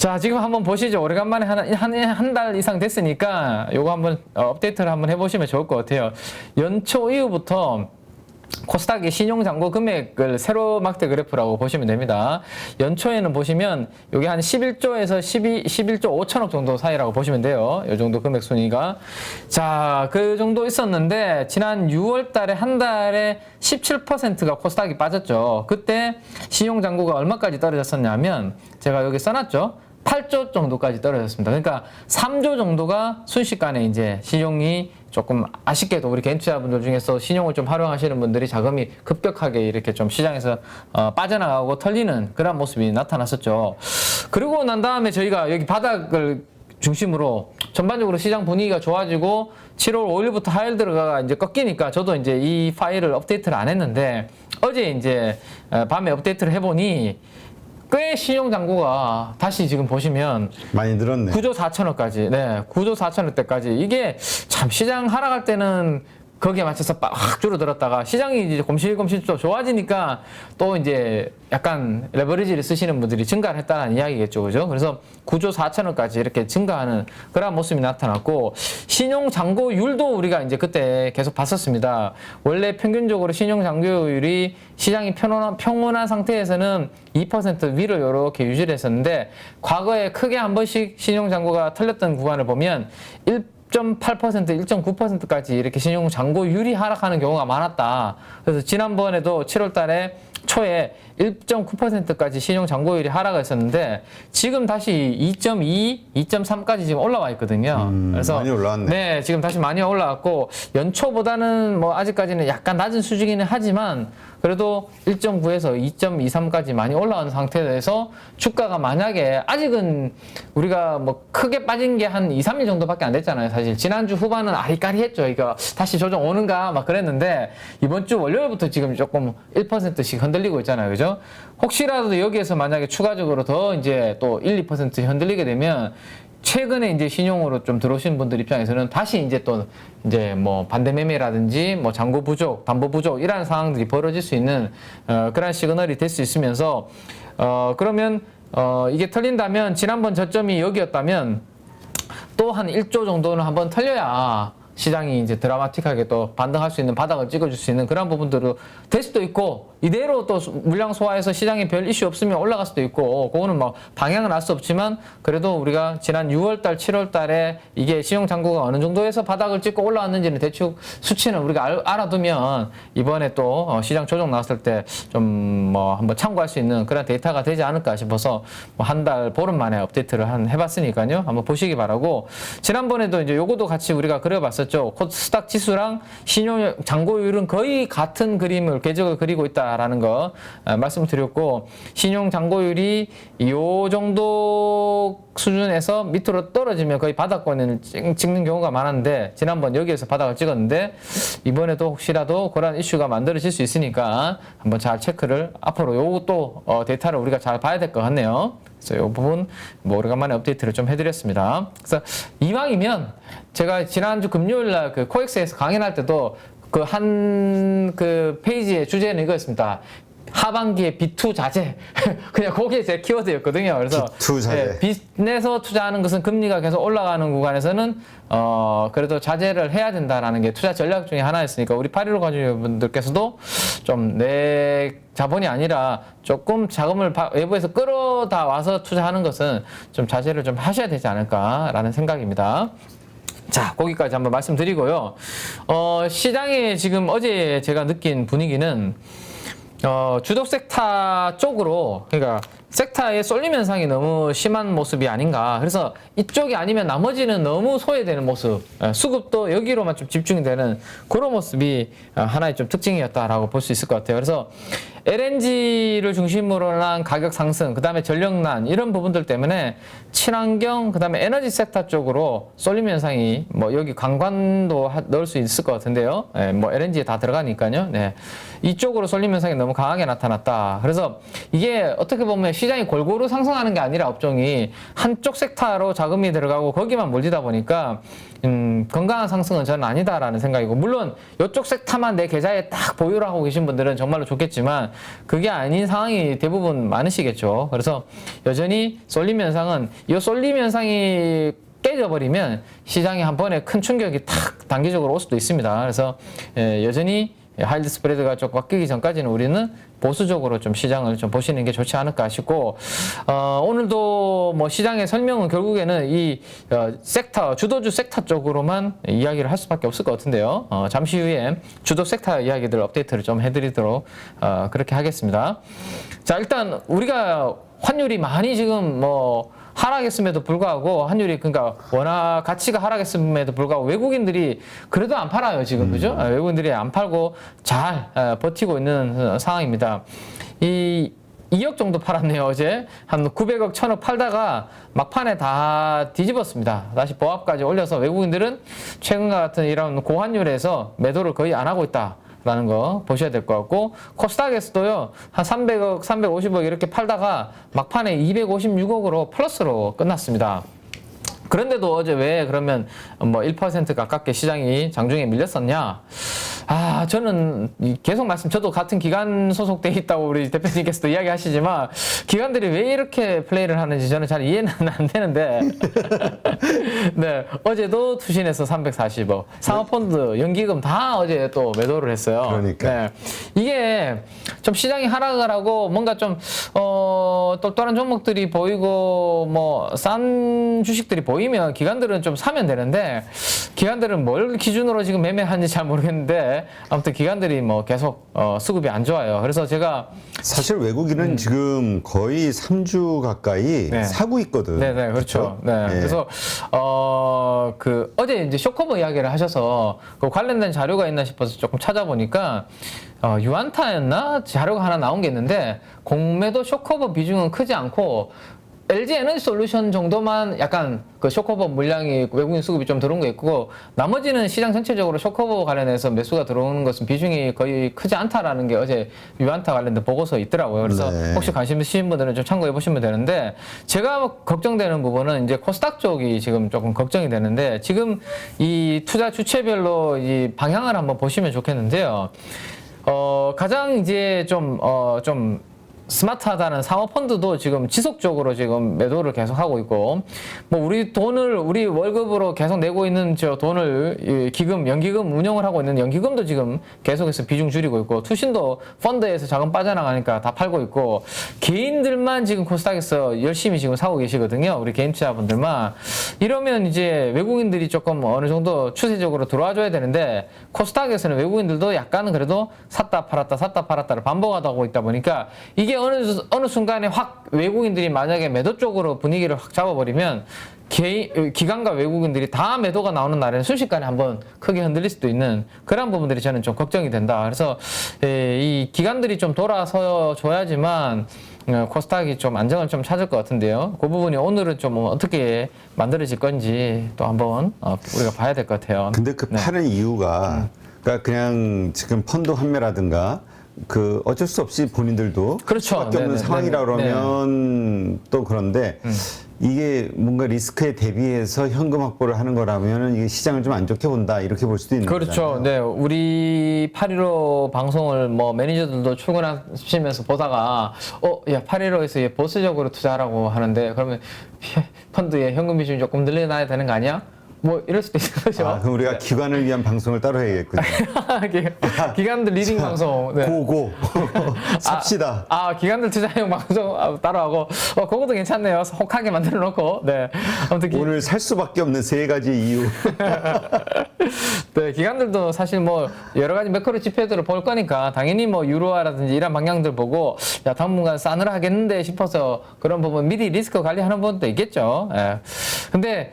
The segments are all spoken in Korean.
자, 지금 한번 보시죠. 오래간만에 한 달 이상 됐으니까 요거 한번 업데이트를 한번 해보시면 좋을 것 같아요. 연초 이후부터 코스닥의 신용잔고 금액을 세로 막대 그래프라고 보시면 됩니다. 연초에는 보시면 여기 한 11조에서 11조 5천억 정도 사이라고 보시면 돼요. 이 정도 금액 순위가. 자, 그 정도 있었는데 지난 6월 달에 한 달에 17%가 코스닥이 빠졌죠. 그때 신용잔고가 얼마까지 떨어졌었냐면 제가 여기 써놨죠. 8조 정도까지 떨어졌습니다. 그러니까 3조 정도가 순식간에 이제 신용이 조금 아쉽게도 우리 개인 투자분들 중에서 신용을 좀 활용하시는 분들이 자금이 급격하게 이렇게 좀 시장에서 빠져나가고 털리는 그런 모습이 나타났었죠. 그리고 난 다음에 저희가 여기 바닥을 중심으로 전반적으로 시장 분위기가 좋아지고 7월 5일부터 하일 들어가 이제 꺾이니까 저도 이제 이 파일을 업데이트를 안 했는데 어제 이제 밤에 업데이트를 해보니 꽤 신용잔고가 다시 지금 보시면 많이 늘었네. 9조 4천억까지, 네, 9조 4천억대까지. 이게 참 시장 하락할 때는 거기에 맞춰서 확 줄어들었다가 시장이 이제 곰실곰실 좀 좋아지니까 또 이제 약간 레버리지를 쓰시는 분들이 증가를 했다는 이야기겠죠. 그죠? 그래서 9조 4천억까지 이렇게 증가하는 그런 모습이 나타났고, 신용잔고율도 우리가 이제 그때 계속 봤었습니다. 원래 평균적으로 신용잔고율이 시장이 평온한 상태에서는 2% 위를 이렇게 유지를 했었는데, 과거에 크게 한 번씩 신용잔고가 털렸던 구간을 보면 1.8%, 1.9%까지 이렇게 신용잔고율이 하락하는 경우가 많았다. 그래서 지난번에도 7월 달에 초에 1.9%까지 신용잔고율이 하락을 했었는데 지금 다시 2.2, 2.3까지 지금 올라와 있거든요. 그래서 많이 올라왔네. 네, 지금 다시 많이 올라왔고 연초보다는 뭐 아직까지는 약간 낮은 수준이긴 하지만 그래도 1.9에서 2.23까지 많이 올라온 상태에서 주가가 만약에 아직은 우리가 뭐 크게 빠진 게 한 2, 3일 정도밖에 안 됐잖아요. 사실 지난주 후반은 아리까리했죠. 이거 다시 조정 오는가 막 그랬는데 이번 주 월요일부터 지금 조금 1%씩 흔들리고 있잖아요. 그죠? 혹시라도 여기에서 만약에 추가적으로 더 이제 또 1, 2% 흔들리게 되면 최근에 이제 신용으로 좀 들어오신 분들 입장에서는 다시 이제 또 이제 뭐 반대 매매라든지 뭐 잔고 부족, 담보 부족 이러한 상황들이 벌어질 수 있는 그런 시그널이 될 수 있으면서 그러면 이게 털린다면 지난번 저점이 여기였다면 또 한 1조 정도는 한번 털려야 시장이 이제 드라마틱하게 또 반등할 수 있는 바닥을 찍어줄 수 있는 그런 부분들로 될 수도 있고 이대로 또 물량 소화해서 시장에 별 이슈 없으면 올라갈 수도 있고 그거는 뭐 방향은 알 수 없지만 그래도 우리가 지난 6월달, 7월달에 이게 신용잔고가 어느 정도에서 바닥을 찍고 올라왔는지는 대충 수치는 우리가 알아두면 이번에 또 시장 조정 나왔을 때 좀 뭐 한번 참고할 수 있는 그런 데이터가 되지 않을까 싶어서 뭐 한 달 보름 만에 업데이트를 해봤으니까요. 한번 보시기 바라고 지난번에도 이제 요거도 같이 우리가 그려봤었죠. 코스닥 지수랑 신용잔고율은 거의 같은 그림을 궤적을 그리고 있다라는 거 말씀을 드렸고 신용잔고율이 요 정도 수준에서 밑으로 떨어지면 거의 바닥권을 찍는 경우가 많았는데 지난번 여기에서 바닥을 찍었는데 이번에도 혹시라도 그런 이슈가 만들어질 수 있으니까 한번 잘 체크를 앞으로 요것도 데이터를 우리가 잘 봐야 될 것 같네요. 그래서 이 부분 뭐 오래간만에 업데이트를 좀 해드렸습니다. 그래서 이왕이면 제가 지난주 금요일날 그 코엑스에서 강연할 때도 그 페이지의 주제는 이거였습니다. 하반기에 B2 자제. 그냥 그게 제 키워드였거든요. 그래서 B2 자제. 빚내서 투자하는 것은 금리가 계속 올라가는 구간에서는 그래도 자제를 해야 된다라는 게 투자 전략 중에 하나였으니까 우리 815 가족 분들께서도 좀 내 자본이 아니라 조금 자금을 외부에서 끌어다 와서 투자하는 것은 좀 자제를 좀 하셔야 되지 않을까라는 생각입니다. 자, 거기까지 한번 말씀드리고요. 시장에 지금 어제 제가 느낀 분위기는 주력 섹터 쪽으로, 그러니까 섹터의 쏠림 현상이 너무 심한 모습이 아닌가. 그래서 이쪽이 아니면 나머지는 너무 소외되는 모습, 수급도 여기로만 좀 집중이 되는 그런 모습이 하나의 좀 특징이었다라고 볼 수 있을 것 같아요. 그래서 LNG를 중심으로 한 가격 상승, 그 다음에 전력난 이런 부분들 때문에 친환경, 그 다음에 에너지 섹터 쪽으로 쏠림 현상이 뭐 여기 관광도 넣을 수 있을 것 같은데요. 뭐 LNG에 다 들어가니까요. 네. 이쪽으로 쏠림 현상이 너무 강하게 나타났다. 그래서 이게 어떻게 보면 시장이 골고루 상승하는 게 아니라 업종이 한쪽 섹터로 자금이 들어가고 거기만 몰리다 보니까 건강한 상승은 저는 아니다라는 생각이고, 물론 이쪽 섹터만 내 계좌에 딱 보유를 하고 계신 분들은 정말로 좋겠지만 그게 아닌 상황이 대부분 많으시겠죠. 그래서 여전히 쏠림 현상은, 이 쏠림 현상이 깨져버리면 시장에 한 번에 큰 충격이 탁 단기적으로 올 수도 있습니다. 그래서 여전히 하이드 스프레드가 좀 바뀌기 전까지는 우리는 보수적으로 좀 시장을 좀 보시는 게 좋지 않을까 싶고, 오늘도 뭐 시장의 설명은 결국에는 이 섹터, 주도주 섹터 쪽으로만 이야기를 할 수밖에 없을 것 같은데요. 잠시 후에 주도 섹터 이야기들 업데이트를 좀 해드리도록 그렇게 하겠습니다. 자, 일단 우리가 환율이 많이 지금 뭐 하락했음에도 불구하고, 환율이 그러니까 워낙 가치가 하락했음에도 불구하고 외국인들이 그래도 안 팔아요 지금. 그죠? 외국인들이 안 팔고 잘 버티고 있는 상황입니다. 2억 정도 팔았네요. 어제 한 900억 1000억 팔다가 막판에 다 뒤집었습니다. 다시 보합까지 올려서 외국인들은 최근과 같은 이런 고환율에서 매도를 거의 안 하고 있다 라는 거 보셔야 될 것 같고, 코스닥에서도요 한 300억 350억 이렇게 팔다가 막판에 256억으로 플러스로 끝났습니다. 그런데도 어제 왜 그러면 뭐 1% 가깝게 시장이 장중에 밀렸었냐? 저는 계속 저도 같은 기관 소속돼 있다고 우리 대표님께서도 이야기하시지만, 기관들이 왜 이렇게 플레이를 하는지 저는 잘 이해는 안 되는데, 네, 어제도 투신에서 340억, 상업펀드, 연기금 다 어제 또 매도를 했어요. 그러니까. 네, 이게 좀 시장이 하락을 하고 뭔가 좀 똘똘한 종목들이 보이고 뭐 싼 주식들이 보이면 기관들은 좀 사면 되는데, 기관들은 뭘 기준으로 지금 매매하는지 잘 모르겠는데 아무튼 기관들이 뭐 계속 수급이 안 좋아요. 그래서 제가 사실 외국인은 지금 거의 3주 가까이 네. 사고 있거든. 네네, 그렇죠. 네. 네. 그래서 어제 이제 쇼커버 이야기를 하셔서 그 관련된 자료가 있나 싶어서 조금 찾아보니까 유안타였나 자료가 하나 나온 게 있는데, 공매도 쇼커버 비중은 크지 않고 LG 에너지 솔루션 정도만 약간 그 쇼커버 물량이 외국인 수급이 좀 들어온 거 있고, 나머지는 시장 전체적으로 쇼커버 관련해서 매수가 들어오는 것은 비중이 거의 크지 않다라는 게 어제 유안타 관련된 보고서에 있더라고요. 그래서 네. 혹시 관심 있으신 분들은 좀 참고해 보시면 되는데, 제가 걱정되는 부분은 이제 코스닥 쪽이 지금 조금 걱정이 되는데, 지금 이 투자 주체별로 이 방향을 한번 보시면 좋겠는데요. 가장 이제 좀 스마트하다는 상업펀드도 지금 지속적으로 지금 매도를 계속 하고 있고, 뭐 우리 월급으로 계속 내고 있는 저 돈을 기금, 연기금 운용을 하고 있는 연기금도 지금 계속해서 비중 줄이고 있고, 투신도 펀드에서 자금 빠져나가니까 다 팔고 있고, 개인들만 지금 코스닥에서 열심히 지금 사고 계시거든요. 우리 개인 투자분들만. 이러면 이제 외국인들이 조금 어느 정도 추세적으로 들어와줘야 되는데, 코스닥에서는 외국인들도 약간은 그래도 샀다 팔았다를 반복하다 하고 있다 보니까, 이게 어느 순간에 확 외국인들이 만약에 매도 쪽으로 분위기를 확 잡아버리면 기관과 외국인들이 다 매도가 나오는 날에는 순식간에 한번 크게 흔들릴 수도 있는 그런 부분들이 저는 좀 걱정이 된다. 그래서 이 기관들이 좀 돌아서 줘야지만 코스닥이 좀 안정을 좀 찾을 것 같은데요. 그 부분이 오늘은 좀 어떻게 만들어질 건지 또 한번 우리가 봐야 될 것 같아요. 근데 그 파는 이유가 그러니까 그냥 지금 펀드 환매라든가 그 어쩔 수 없이 본인들도 그렇죠. 수밖에 없는 네네. 상황이라 그러면 또 그런데 이게 뭔가 리스크에 대비해서 현금 확보를 하는 거라면은 이게 시장을 좀 안 좋게 본다 이렇게 볼 수도 있는 거죠. 그렇죠. 네, 우리 8.15 방송을 뭐 매니저들도 출근하시면서 보다가 야 8.15에서 보수적으로 투자하라고 하는데, 그러면 펀드에 현금 비중이 조금 늘려놔야 되는 거 아니야? 뭐 이럴 수도 있는 거죠. 그럼 우리가 기관을 위한 방송을 따로 해야겠군요. 기관들 리딩 방송. 네. 고고 삽시다. 기관들 투자용 방송 따로 하고, 그것도 괜찮네요. 혹하게 만들어 놓고. 네. 아무튼 오늘 살 수밖에 없는 세 가지 이유. 네, 기관들도 사실 뭐 여러 가지 매크로 지표들을 볼 거니까 당연히 뭐 유로화라든지 이런 방향들 보고 야 당분간 싸늘하 하겠는데 싶어서 그런 부분 미리 리스크 관리하는 부분도 있겠죠. 예. 근데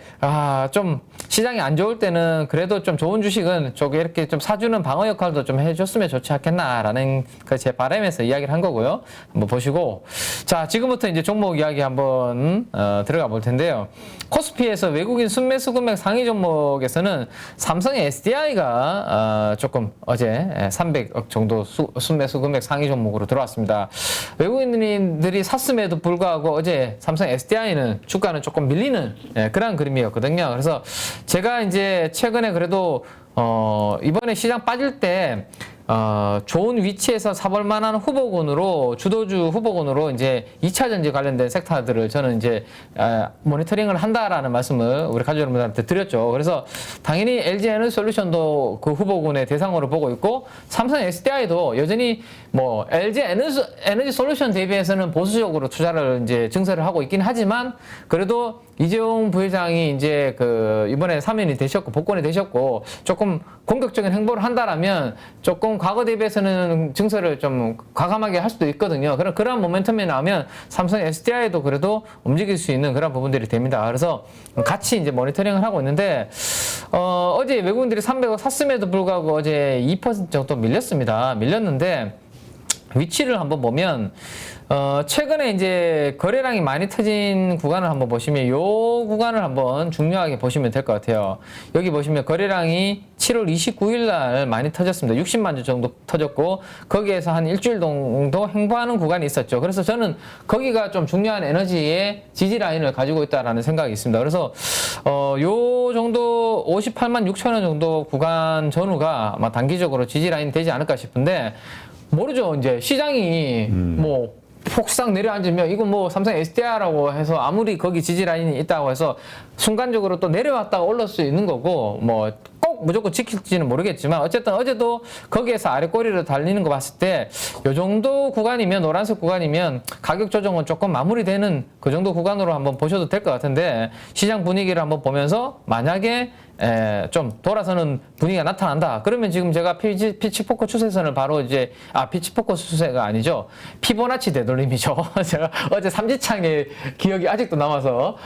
좀 시장이 안 좋을 때는 그래도 좀 좋은 주식은 저기 이렇게 좀 사주는 방어 역할도 좀 해줬으면 좋지 않겠나라는 그 제 바람에서 이야기를 한 거고요. 한번 보시고 자 지금부터 이제 종목 이야기 한번 들어가 볼 텐데요. 코스피에서 외국인 순매수 금액 상위 종목에서는 삼성의 SDI가 조금 어제 300억 정도 순매수 금액 상위 종목으로 들어왔습니다. 외국인들이 샀음에도 불구하고 어제 삼성 SDI는 주가는 조금 밀리는 그런 그림이었거든요. 그래서 제가 이제 최근에 그래도 이번에 시장 빠질 때 좋은 위치에서 사볼 만한 후보군으로 주도주 후보군으로 이제 2차 전지 관련된 섹터들을 저는 이제 모니터링을 한다라는 말씀을 우리 가족 여러분들한테 드렸죠. 그래서 당연히 LG 에너지솔루션도 그 후보군의 대상으로 보고 있고 삼성 SDI도 여전히 뭐 LG 에너지솔루션 대비해서는 보수적으로 투자를 이제 증설을 하고 있긴 하지만 그래도 이재용 부회장이 이제 그 이번에 사면이 되셨고 복권이 되셨고 조금 공격적인 행보를 한다라면 조금 과거 대비해서는 증설을 좀 과감하게 할 수도 있거든요. 그런 모멘텀이 나오면 삼성 SDI도 그래도 움직일 수 있는 그런 부분들이 됩니다. 그래서 같이 이제 모니터링을 하고 있는데 어제 외국인들이 300억 샀음에도 불구하고 어제 2% 정도 밀렸는데 위치를 한번 보면 최근에 이제 거래량이 많이 터진 구간을 한번 보시면 요 구간을 한번 중요하게 보시면 될 것 같아요. 여기 보시면 거래량이 7월 29일 날 많이 터졌습니다. 60만 주 정도 터졌고 거기에서 한 일주일 정도 횡보하는 구간이 있었죠. 그래서 저는 거기가 좀 중요한 에너지의 지지 라인을 가지고 있다라는 생각이 있습니다. 그래서 요 정도 58만 6천 원 정도 구간 전후가 아마 단기적으로 지지 라인이 되지 않을까 싶은데 모르죠. 이제 시장이 뭐 폭삭 내려앉으면 이거 뭐 삼성 SDI라고 해서 아무리 거기 지지 라인이 있다고 해서 순간적으로 또 내려왔다가 올라올 수 있는 거고 뭐 꼭 무조건 지킬지는 모르겠지만 어쨌든 어제도 거기에서 아래 꼬리를 달리는 거 봤을 때 요 정도 구간이면 노란색 구간이면 가격 조정은 조금 마무리되는 그 정도 구간으로 한번 보셔도 될 것 같은데 시장 분위기를 한번 보면서 만약에 좀 돌아서는 분위기가 나타난다. 그러면 지금 제가 피치포커 추세선을 바로 이제 피치포커 추세가 아니죠. 피보나치 되돌림이죠. 제가 어제 삼지창의 기억이 아직도 남아서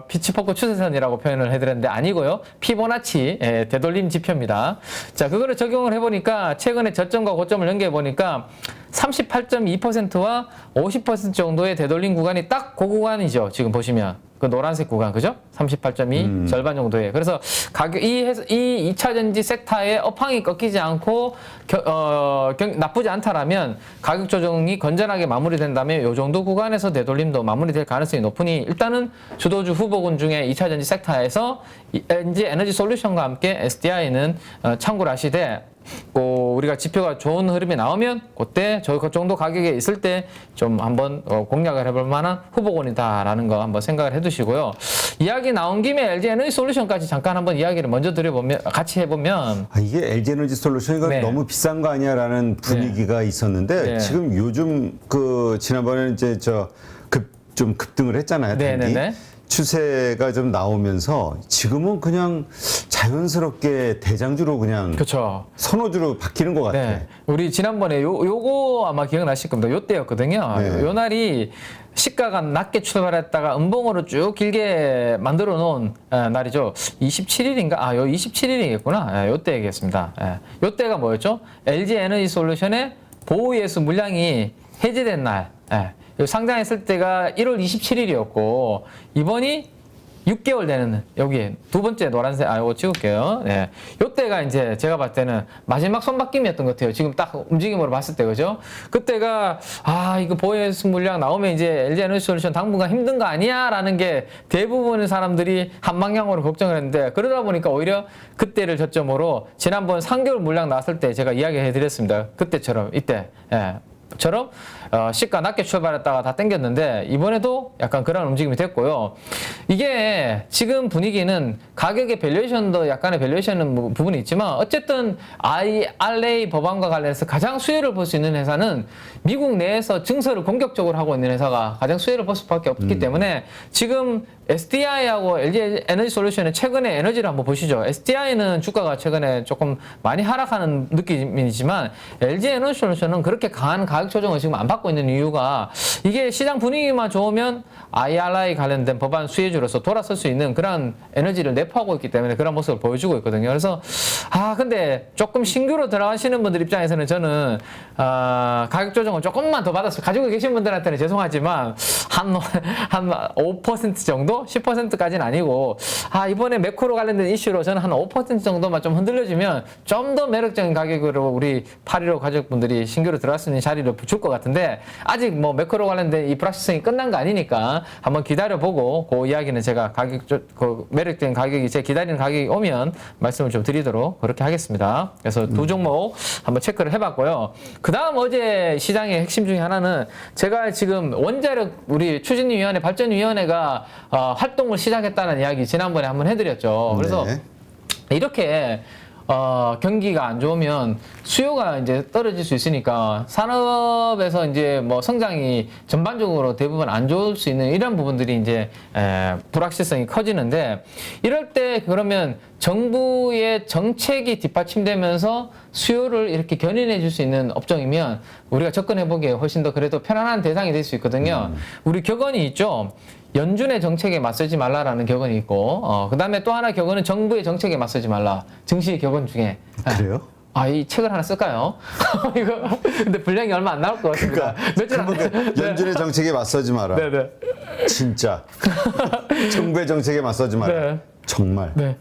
피치포커 추세선이라고 표현을 해드렸는데 아니고요. 피보나치 되돌림 지표입니다. 자, 그거를 적용을 해보니까 최근에 저점과 고점을 연계해 보니까 38.2%와 50% 정도의 되돌림 구간이 딱 그 구간이죠. 지금 보시면. 그 노란색 구간, 그죠? 38.2 절반 정도에. 그래서 가격, 이 2차 전지 섹터의 업황이 꺾이지 않고, 나쁘지 않다라면 가격 조정이 건전하게 마무리된다면 요 정도 구간에서 되돌림도 마무리될 가능성이 높으니 일단은 주도주 후보군 중에 2차 전지 섹터에서 LG 에너지 솔루션과 함께 SDI는 참고를 하시되, 우리가 지표가 좋은 흐름이 나오면 그때 저 정도 가격에 있을 때 좀 한번 공략을 해볼 만한 후보군이다라는 거 한번 생각을 해두시고요. 이야기 나온 김에 LG 에너지 솔루션까지 잠깐 한번 이야기를 먼저 드려보면 같이 해보면 이게 LG 에너지 솔루션이 네. 너무 비싼 거 아니야라는 분위기가 있었는데 네. 지금 요즘 지난번에 이제 좀 급등을 했잖아요. 단기. 네네네. 추세가 좀 나오면서 지금은 그냥 자연스럽게 대장주로 그냥 그렇죠. 선호주로 바뀌는 것 같아요. 네. 우리 지난번에 요거 아마 기억나실 겁니다. 요때였거든요. 네. 요 날이 시가가 낮게 출발했다가 음봉으로 쭉 길게 만들어 놓은 날이죠. 27일인가? 요 27일이겠구나. 요때 얘기했습니다. 요때가 뭐였죠? LG 에너지 솔루션의 보호예수 물량이 해제된 날. 상장했을 때가 1월 27일이었고 이번이 6개월 되는 여기 두 번째 노란색 이거 찍을게요. 네. 요때가 이제 제가 봤을 때는 마지막 손바뀜이었던 것 같아요. 지금 딱 움직임으로 봤을 때 그죠? 그때가 이거 보호예수 물량 나오면 이제 LG 에너지 솔루션 당분간 힘든 거 아니야라는 게 대부분의 사람들이 한 방향으로 걱정을 했는데 그러다 보니까 오히려 그때를 저점으로 지난번 3개월 물량 나왔을 때 제가 이야기해 드렸습니다. 그때처럼 이때 처럼 시가 낮게 출발했다가 다 땡겼는데 이번에도 약간 그런 움직임이 됐고요. 이게 지금 분위기는 가격의 밸류에이션도 약간의 밸류에이션은 부분이 있지만 어쨌든 IRA 법안과 관련해서 가장 수혜를 볼 수 있는 회사는 미국 내에서 증설을 공격적으로 하고 있는 회사가 가장 수혜를 볼 수밖에 없기 때문에 지금 SDI하고 LG 에너지 솔루션의 최근의 에너지를 한번 보시죠. SDI는 주가가 최근에 조금 많이 하락하는 느낌이지만 LG 에너지 솔루션은 그렇게 강한 가격 조정을 지금 안 받고 있는 이유가 이게 시장 분위기만 좋으면 IRA 관련된 법안 수혜주로서 돌아설 수 있는 그런 에너지를 내포하고 있기 때문에 그런 모습을 보여주고 있거든요. 그래서 근데 조금 신규로 들어가시는 분들 입장에서는 저는 가격 조정을 조금만 더 받았어요. 가지고 계신 분들한테는 죄송하지만 한 5% 정도? 10%까지는 아니고 이번에 매크로 관련된 이슈로 저는 한 5% 정도만 좀 흔들려주면 좀 더 매력적인 가격으로 우리 815 가족분들이 신규로 들어갈 수 있는 자리를 줄 것 같은데 아직 뭐 매크로 관련된 이 불확실성이 끝난 거 아니니까 한번 기다려보고 그 이야기는 제가 그 매력적인 가격이 제 기다리는 가격이 오면 말씀을 좀 드리도록 그렇게 하겠습니다. 그래서 두 종목 한번 체크를 해봤고요. 그 다음 어제 시장의 핵심 중에 하나는 제가 지금 원자력 우리 추진위원회 발전위원회가 활동을 시작했다는 이야기 지난번에 한번 해드렸죠. 그래서 네. 이렇게 경기가 안 좋으면 수요가 이제 떨어질 수 있으니까 산업에서 이제 뭐 성장이 전반적으로 대부분 안 좋을 수 있는 이런 부분들이 이제 불확실성이 커지는데 이럴 때 그러면 정부의 정책이 뒷받침되면서 수요를 이렇게 견인해 줄 수 있는 업종이면 우리가 접근해 보기에 훨씬 더 그래도 편안한 대상이 될 수 있거든요. 우리 격언이 있죠. 연준의 정책에 맞서지 말라라는 격언이 있고, 그 다음에 또 하나 격언은 정부의 정책에 맞서지 말라. 증시의 격언 중에. 그래요? 이 책을 하나 쓸까요? 이거, 근데 분량이 얼마 안 나올 것 같습니다. 며칠 안 돼. 연준의 정책에 맞서지 마라. 네네. 진짜. 정부의 정책에 맞서지 마라. 네. 정말. 네.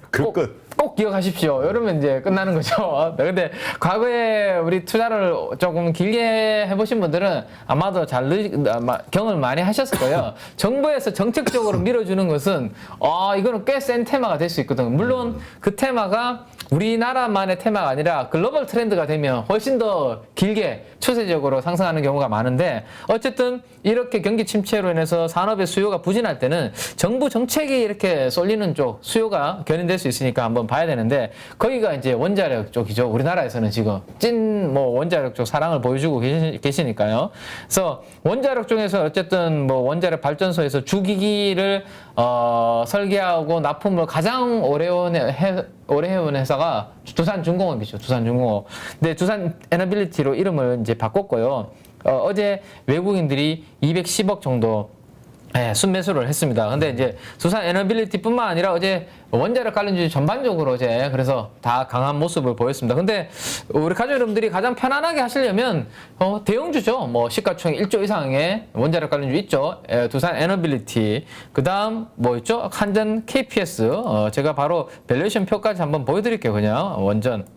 꼭 기억하십시오. 이러면 이제 끝나는 거죠. 근데 과거에 우리 투자를 조금 길게 해보신 분들은 아마도 경험을 많이 하셨을 거예요. 정부에서 정책적으로 밀어주는 것은 이거는 꽤 센 테마가 될 수 있거든요. 물론 그 테마가 우리나라만의 테마가 아니라 글로벌 트렌드가 되면 훨씬 더 길게 추세적으로 상승하는 경우가 많은데 어쨌든 이렇게 경기 침체로 인해서 산업의 수요가 부진할 때는 정부 정책이 이렇게 쏠리는 쪽 수요가 견인될 수 있으니까 한번 봐야 되는데 거기가 이제 원자력 쪽이죠. 우리나라에서는 지금 원자력 쪽 사랑을 보여주고 계시니까요. 그래서 원자력 쪽에서 어쨌든 원자력 발전소에서 주기기를 설계하고 납품을 가장 오래 해온 회사가 두산중공업이죠. 두산중공업. 근데 두산 에너빌리티로 이름을 이제 바꿨고요. 어제 외국인들이 210억 정도 순매수를 했습니다. 근데 이제 두산 에너빌리티뿐만 아니라 어제 원자력 관련주 전반적으로 어제 그래서 다 강한 모습을 보였습니다. 근데 우리 가족 여러분들이 가장 편안하게 하시려면 대형주죠. 시가총액 1조 이상의 원자력 관련주 있죠. 두산 에너빌리티. 그다음 있죠? 한전 KPS. 제가 바로 밸류에이션 표까지 한번 보여드릴게요. 그냥 원전.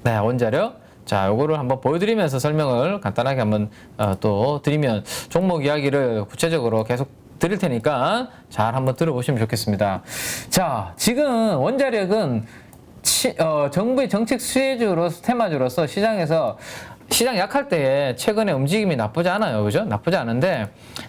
네, 원자력. 자, 요거를 한번 보여드리면서 설명을 간단하게 한번 또 드리면 종목 이야기를 구체적으로 계속 드릴 테니까 잘 한번 들어보시면 좋겠습니다. 자, 지금 원자력은 정부의 정책 수혜주로서 테마주로서 시장 약할 때에 최근에 움직임이 나쁘지 않아요. 그죠? 나쁘지 않은데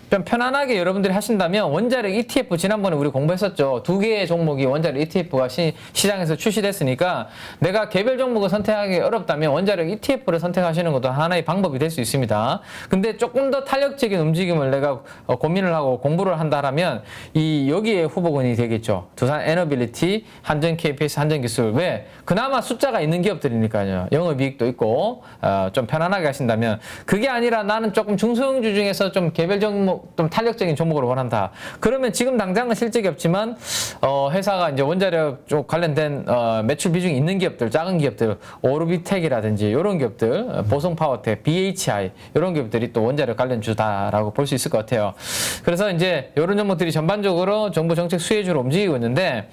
좀 편안하게 여러분들이 하신다면 원자력 ETF 지난번에 우리 공부했었죠. 2개의 종목이 원자력 ETF가 시장에서 출시됐으니까 내가 개별 종목을 선택하기 어렵다면 원자력 ETF를 선택하시는 것도 하나의 방법이 될 수 있습니다. 근데 조금 더 탄력적인 움직임을 내가 고민을 하고 공부를 한다라면 여기에 후보군이 되겠죠. 두산 에너빌리티, 한전 KPS, 한전 기술. 왜? 그나마 숫자가 있는 기업들이니까요. 영업이익도 있고 좀 편안하게 하신다면 그게 아니라 나는 조금 중소형주 중에서 좀 개별 종목, 좀 탄력적인 종목을 원한다. 그러면 지금 당장은 실적이 없지만 회사가 이제 원자력 쪽 관련된 매출 비중이 있는 기업들, 작은 기업들, 오르비텍이라든지 이런 기업들, 보성파워텍, BHI 이런 기업들이 또 원자력 관련주다라고 볼 수 있을 것 같아요. 그래서 이제 이런 종목들이 전반적으로 정부 정책 수혜주로 움직이고 있는데.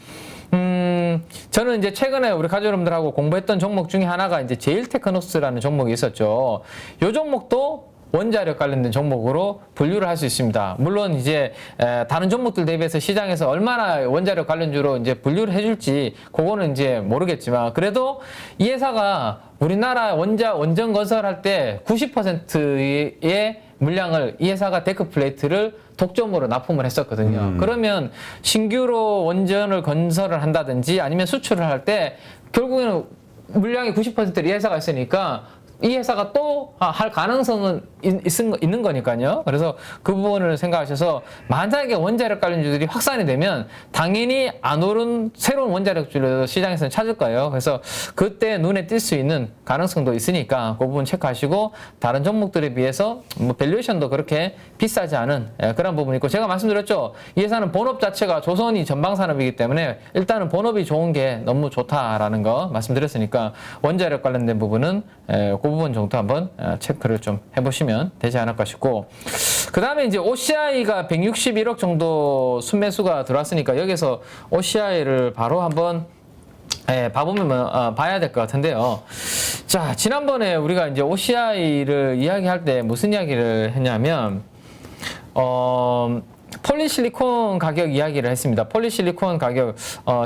저는 이제 최근에 우리 가족 여러분들하고 공부했던 종목 중에 하나가 이제 제일테크노스라는 종목이 있었죠. 이 종목도 원자력 관련된 종목으로 분류를 할 수 있습니다. 물론 이제 다른 종목들 대비해서 시장에서 얼마나 원자력 관련주로 이제 분류를 해줄지 그거는 이제 모르겠지만 그래도 이 회사가 우리나라 원전 건설할 때 90%의 물량을 이 회사가 데크 플레이트를 독점으로 납품을 했었거든요. 그러면 신규로 원전을 건설을 한다든지 아니면 수출을 할 때 결국에는 물량이 90%를 이 회사가 있으니까 이 회사가 또 할 가능성은 있는 거니까요. 그래서 그 부분을 생각하셔서 만약에 원자력 관련주들이 확산이 되면 당연히 안 오른 새로운 원자력주를 시장에서는 찾을 거예요. 그래서 그때 눈에 띌 수 있는 가능성도 있으니까 그 부분 체크하시고 다른 종목들에 비해서 뭐 밸류에이션도 그렇게 비싸지 않은 그런 부분이 있고 제가 말씀드렸죠. 이 회사는 본업 자체가 조선이 전방산업이기 때문에 일단은 본업이 좋은 게 너무 좋다라는 거 말씀드렸으니까 원자력 관련된 부분은 그 부분 정도 한번 체크를 좀 해보시면 되지 않을까 싶고 그 다음에 이제 OCI가 161억 정도 순매수가 들어왔으니까 여기서 OCI를 바로 한번 봐야 될 것 같은데요. 자, 지난번에 우리가 이제 OCI를 이야기할 때 무슨 이야기를 했냐면, 폴리실리콘 가격 이야기를 했습니다. 폴리실리콘 가격,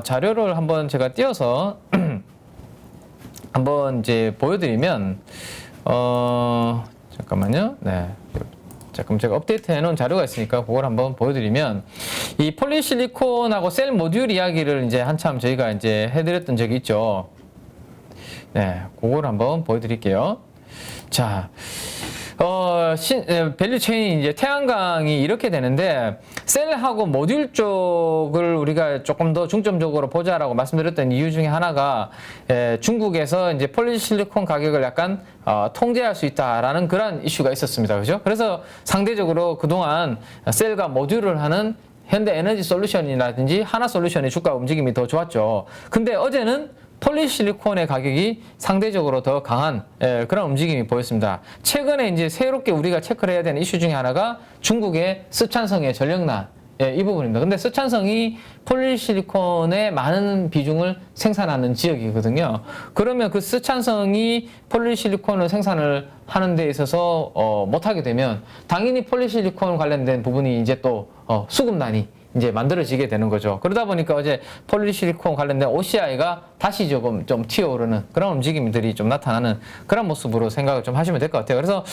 자료를 한번 제가 띄워서 한번 이제 보여드리면, 잠깐만요. 네. 잠깐 제가 업데이트 해놓은 자료가 있으니까 그걸 한번 보여드리면 이 폴리실리콘하고 셀 모듈 이야기를 이제 한참 저희가 이제 해드렸던 적이 있죠. 네, 그걸 한번 보여드릴게요. 자, 밸류 체인 이제 태양광이 이렇게 되는데 셀하고 모듈 쪽을 우리가 조금 더 중점적으로 보자라고 말씀드렸던 이유 중에 하나가 중국에서 이제 폴리실리콘 가격을 약간 통제할 수 있다라는 그런 이슈가 있었습니다. 그죠? 그래서 상대적으로 그동안 셀과 모듈을 하는 현대 에너지 솔루션이라든지 하나솔루션의 주가 움직임이 더 좋았죠. 근데 어제는 폴리실리콘의 가격이 상대적으로 더 강한 그런 움직임이 보였습니다. 최근에 이제 새롭게 우리가 체크를 해야 되는 이슈 중에 하나가 중국의 스촨성의 전력난 이 부분입니다. 근데 스촨성이 폴리실리콘의 많은 비중을 생산하는 지역이거든요. 그러면 그 스촨성이 폴리실리콘을 생산을 하는 데 있어서 못하게 되면 당연히 폴리실리콘 관련된 부분이 이제 또 수급난이 이제 만들어지게 되는 거죠. 그러다 보니까 어제 폴리실리콘 관련된 OCI가 다시 조금 좀 튀어오르는 그런 움직임들이 좀 나타나는 그런 모습으로 생각을 좀 하시면 될 것 같아요. 그래서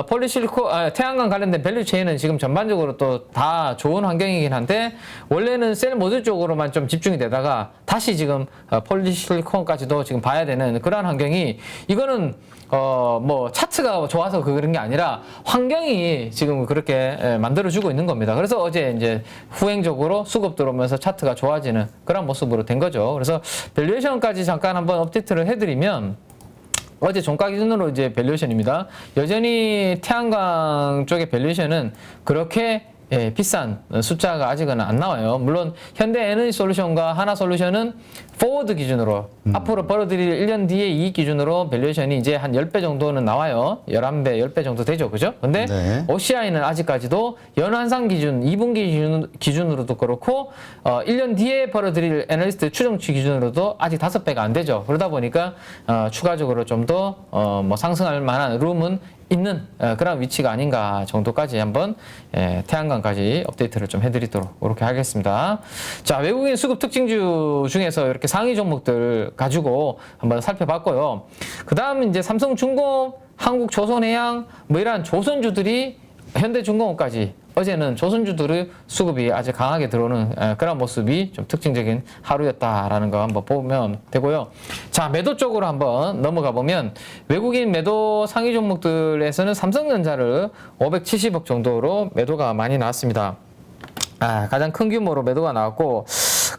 폴리실리콘, 태양광 관련된 밸류 체인은 지금 전반적으로 또 다 좋은 환경이긴 한데 원래는 셀 모듈 쪽으로만 좀 집중이 되다가 다시 지금 폴리실리콘까지도 지금 봐야 되는 그런 환경이 이거는 뭐 차트가 좋아서 그런 게 아니라 환경이 지금 그렇게 만들어주고 있는 겁니다. 그래서 어제 이제 후행적으로 수급 들어오면서 차트가 좋아지는 그런 모습으로 된 거죠. 그래서 밸류에이션까지 잠깐 한번 업데이트를 해드리면 어제 종가 기준으로 이제 밸류에이션입니다. 여전히 태양광 쪽의 밸류에이션은 그렇게 비싼 숫자가 아직은 안 나와요. 물론 현대 에너지 솔루션과 하나솔루션은 포워드 기준으로 앞으로 벌어들일 1년 뒤에 이익 기준으로 밸류에이션이 이제 한 10배 정도는 나와요. 11배, 10배 정도 되죠. 그죠? 근데 네. OCI는 아직까지도 연환상 기준, 2분기 기준으로도 그렇고 1년 뒤에 벌어들일 애널리스트 추정치 기준으로도 아직 5배가 안 되죠. 그러다 보니까 추가적으로 좀 더 뭐 상승할 만한 룸은 있는 그런 위치가 아닌가 정도까지 한번 태양광까지 업데이트를 좀 해드리도록 그렇게 하겠습니다. 자, 외국인 수급 특징주 중에서 이렇게 상위 종목들 가지고 한번 살펴봤고요. 그 다음 이제 삼성중공업, 한국조선해양 뭐 이러한 조선주들이 현대중공업까지 어제는 조선주들의 수급이 아주 강하게 들어오는 그런 모습이 좀 특징적인 하루였다라는 거 한번 보면 되고요. 자, 매도 쪽으로 한번 넘어가 보면 외국인 매도 상위 종목들에서는 삼성전자를 570억 정도로 매도가 많이 나왔습니다. 가장 큰 규모로 매도가 나왔고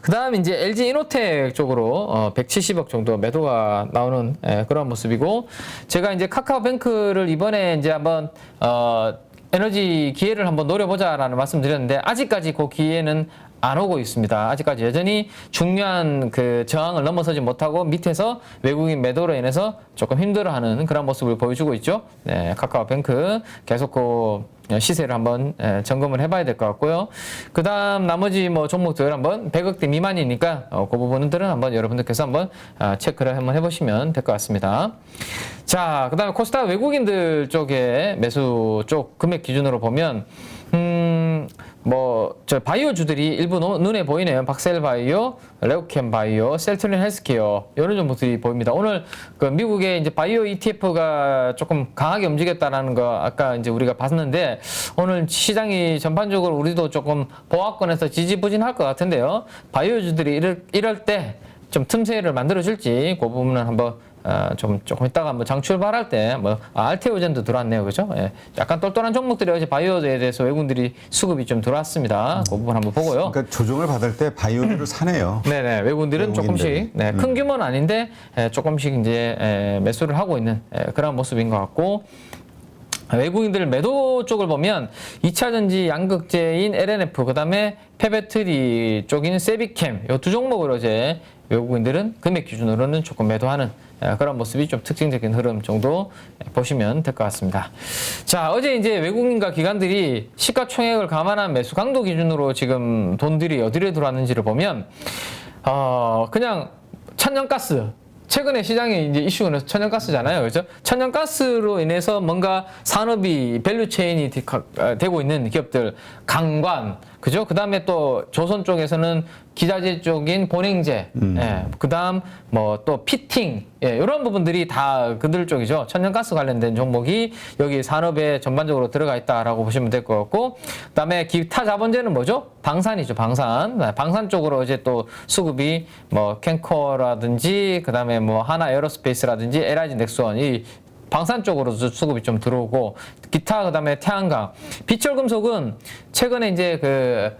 그 다음 이제 LG 이노텍 쪽으로 170억 정도 매도가 나오는 그런 모습이고 제가 이제 카카오뱅크를 이번에 이제 한번 에너지 기회를 한번 노려보자라는 말씀 드렸는데 아직까지 그 기회는 안 오고 있습니다. 아직까지 여전히 중요한 그 저항을 넘어서지 못하고 밑에서 외국인 매도로 인해서 조금 힘들어하는 그런 모습을 보여주고 있죠. 네, 카카오뱅크 계속 그 시세를 한번 점검을 해봐야 될 것 같고요. 그 다음 나머지 뭐 종목들 한번 100억대 미만이니까 그 부분들은 한번 여러분들께서 한번 체크를 한번 해보시면 될 것 같습니다. 자, 그 다음에 코스닥 외국인들 쪽에 매수 쪽 금액 기준으로 보면 저 바이오주들이 일부 눈에 보이네요. 박셀바이오, 레오캠바이오, 셀트린 헬스케어 이런 종목들이 보입니다. 오늘 그 미국의 이제 바이오 ETF가 조금 강하게 움직였다라는 거 아까 이제 우리가 봤는데 오늘 시장이 전반적으로 우리도 조금 보합권에서 지지부진할 것 같은데요. 바이오주들이 이럴 때 좀 틈새를 만들어줄지 그 부분은 한번 조금 이따가 뭐 장 출발할 때 뭐 알테오젠도 들어왔네요, 그죠? 예. 약간 똘똘한 종목들이 어제 바이오에 대해서 외국인들이 수급이 좀 들어왔습니다. 그 부분 한번 보고요. 그러니까 조정을 받을 때 바이오를 사네요. 네네, 외국인들은 조금씩 큰 규모는 아닌데 조금씩 이제 매수를 하고 있는 그런 모습인 것 같고. 외국인들 매도 쪽을 보면 2차 전지 양극재인 LNF, 그 다음에 페베트리 쪽인 세비캠, 이 두 종목을 어제 외국인들은 금액 기준으로는 조금 매도하는 그런 모습이 좀 특징적인 흐름 정도 보시면 될 것 같습니다. 자, 어제 이제 외국인과 기관들이 시가총액을 감안한 매수 강도 기준으로 지금 돈들이 어디로 들어왔는지를 보면, 그냥 천연가스, 최근에 시장에 이제 이슈는 천연가스잖아요. 그죠? 천연가스로 인해서 뭔가 산업이 밸류체인이 되고 있는 기업들, 강관, 그죠? 그 다음에 또 조선 쪽에서는 기자재 쪽인 본행제, 그 다음 뭐 또 피팅, 이런 부분들이 다 그들 쪽이죠. 천연가스 관련된 종목이 여기 산업에 전반적으로 들어가 있다라고 보시면 될 것 같고, 그 다음에 기타 자본재는 뭐죠? 방산이죠, 방산. 방산 쪽으로 이제 또 수급이 뭐 캔커라든지, 그 다음에 뭐 하나 에어로스페이스라든지, LIG 넥스원, 이 방산 쪽으로 수급이 좀 들어오고, 기타, 그 다음에 태양광. 비철금속은 최근에 이제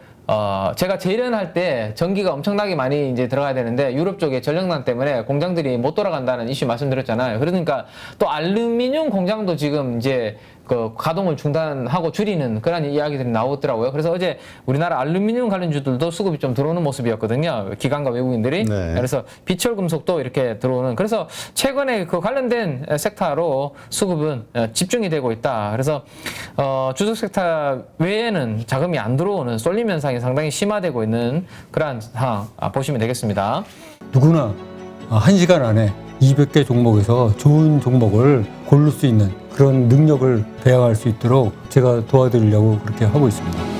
제가 재련할 때 전기가 엄청나게 많이 이제 들어가야 되는데 유럽 쪽에 전력난 때문에 공장들이 못 돌아간다는 이슈 말씀드렸잖아요. 그러니까 또 알루미늄 공장도 지금 이제 가동을 중단하고 줄이는 그런 이야기들이 나오더라고요. 그래서 어제 우리나라 알루미늄 관련주들도 수급이 좀 들어오는 모습이었거든요. 기관과 외국인들이. 네. 그래서 비철금속도 이렇게 들어오는. 그래서 최근에 그 관련된 섹터로 수급은 집중이 되고 있다. 그래서 주석 섹터 외에는 자금이 안 들어오는 쏠림 현상이 상당히 심화되고 있는 그러한 상황 보시면 되겠습니다. 누구나 1시간 안에 200개 종목에서 좋은 종목을 고를 수 있는 그런 능력을 배양할 수 있도록 제가 도와드리려고 그렇게 하고 있습니다.